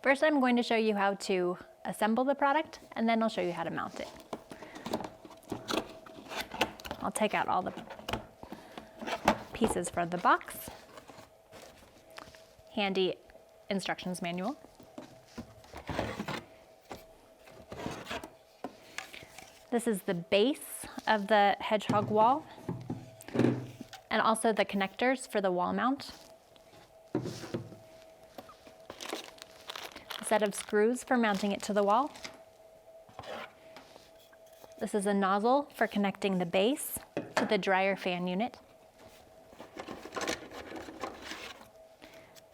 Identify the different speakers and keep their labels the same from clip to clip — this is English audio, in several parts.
Speaker 1: First, I'm going to show you how to assemble the product, and then I'll show you how to mount it. I'll take out all the pieces from the box. Handy instructions manual. This is the base of the Hedgehog wall, and also the connectors for the wall mount. A set of screws for mounting it to the wall. This is a nozzle for connecting the base to the dryer fan unit.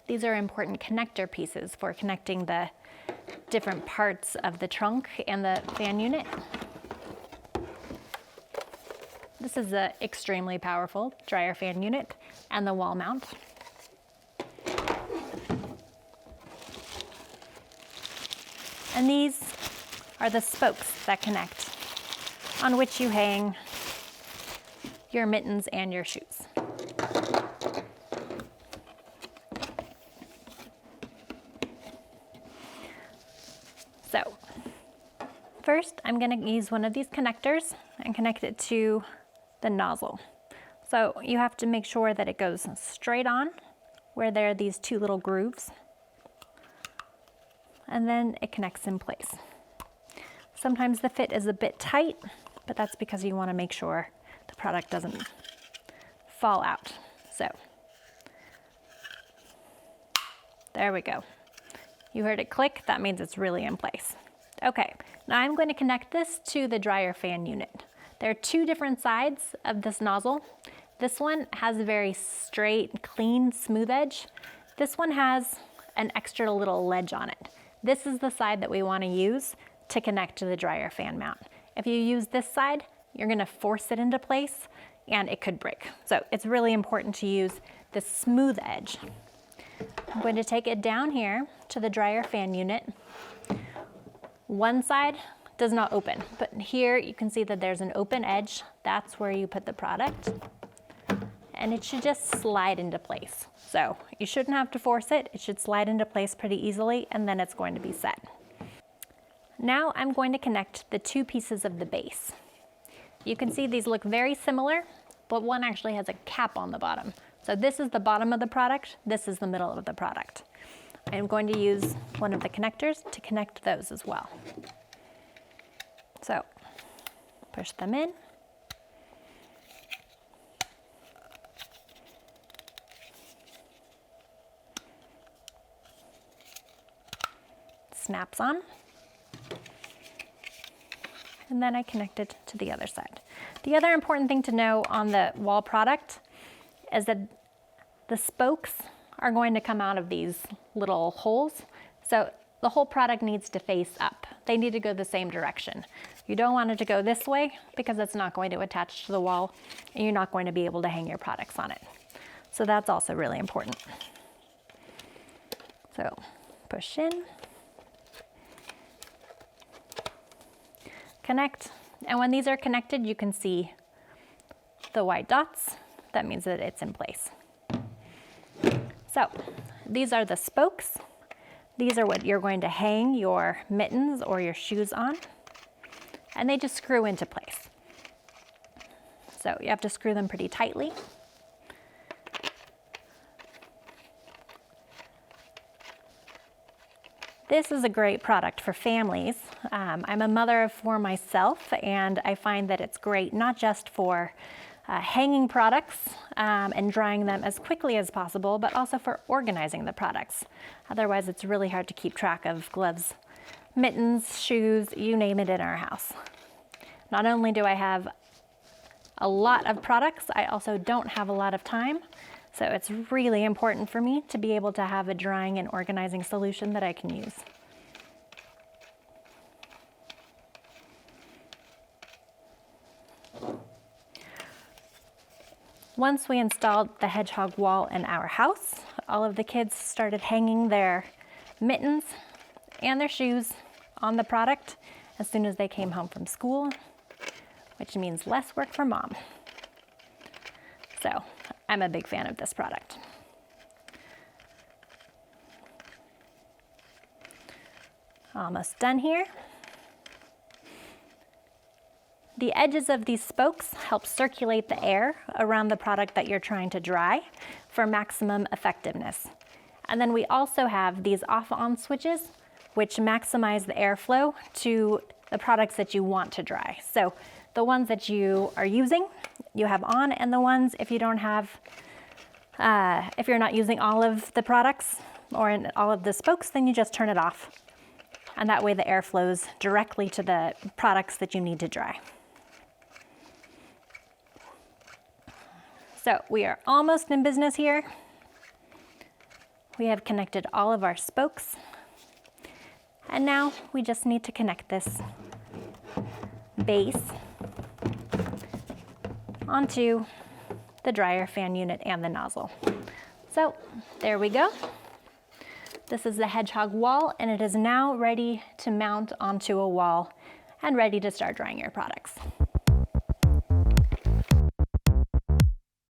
Speaker 1: These are important connector pieces for connecting the different parts of the trunk and the fan unit. This is an extremely powerful dryer fan unit and the wall mount. And these are the spokes that connect, on which you hang your mittens and your shoes. So, first I'm going to use one of these connectors and connect it to the nozzle. So you have to make sure that it goes straight on where there are these two little grooves, and then it connects in place. Sometimes the fit is a bit tight, but that's because you want to make sure the product doesn't fall out. So there we go. You heard it click, that means it's really in place. Okay, now I'm going to connect this to the dryer fan unit. There are two different sides of this nozzle. This one has a very straight, clean, smooth edge. This one has an extra little ledge on it. This is the side that we want to use to connect to the dryer fan mount. If you use this side, you're going to force it into place and it could break. So it's really important to use the smooth edge. I'm going to take it down here to the dryer fan unit. One side does not open, but here you can see that there's an open edge. That's where you put the product, and it should just slide into place. So you shouldn't have to force it. It should slide into place pretty easily, and then it's going to be set. Now I'm going to connect the two pieces of the base. You can see these look very similar, but one actually has a cap on the bottom. So this is the bottom of the product, this is the middle of the product. I'm going to use one of the connectors to connect those as well. So push them in. Snaps on. And then I connect it to the other side. The other important thing to know on the wall product is that the spokes are going to come out of these little holes. So the whole product needs to face up. They need to go the same direction. You don't want it to go this way because it's not going to attach to the wall and you're not going to be able to hang your products on it. So that's also really important. So push in, connect, and when these are connected, you can see the white dots. That means that it's in place. So these are the spokes. These are what you're going to hang your mittens or your shoes on, and they just screw into place. So you have to screw them pretty tightly. This is a great product for families. I'm a mother of four myself, and I find that it's great not just for hanging products and drying them as quickly as possible, but also for organizing the products. Otherwise, it's really hard to keep track of gloves, mittens, shoes, you name it in our house. Not only do I have a lot of products, I also don't have a lot of time. So it's really important for me to be able to have a drying and organizing solution that I can use. Once we installed the Hedgehog wall in our house, all of the kids started hanging their mittens and their shoes on the product as soon as they came home from school, which means less work for mom. So I'm a big fan of this product. Almost done here. The edges of these spokes help circulate the air around the product that you're trying to dry for maximum effectiveness. And then we also have these off-on switches, which maximize the airflow to the products that you want to dry. So the ones that you are using, you have on, and the ones if you don't have, if you're not using all of the products or in all of the spokes, then you just turn it off. And that way the air flows directly to the products that you need to dry. So we are almost in business here. We have connected all of our spokes. And now we just need to connect this base onto the dryer fan unit and the nozzle. So there we go. This is the Hedgehog wall, and it is now ready to mount onto a wall and ready to start drying your products.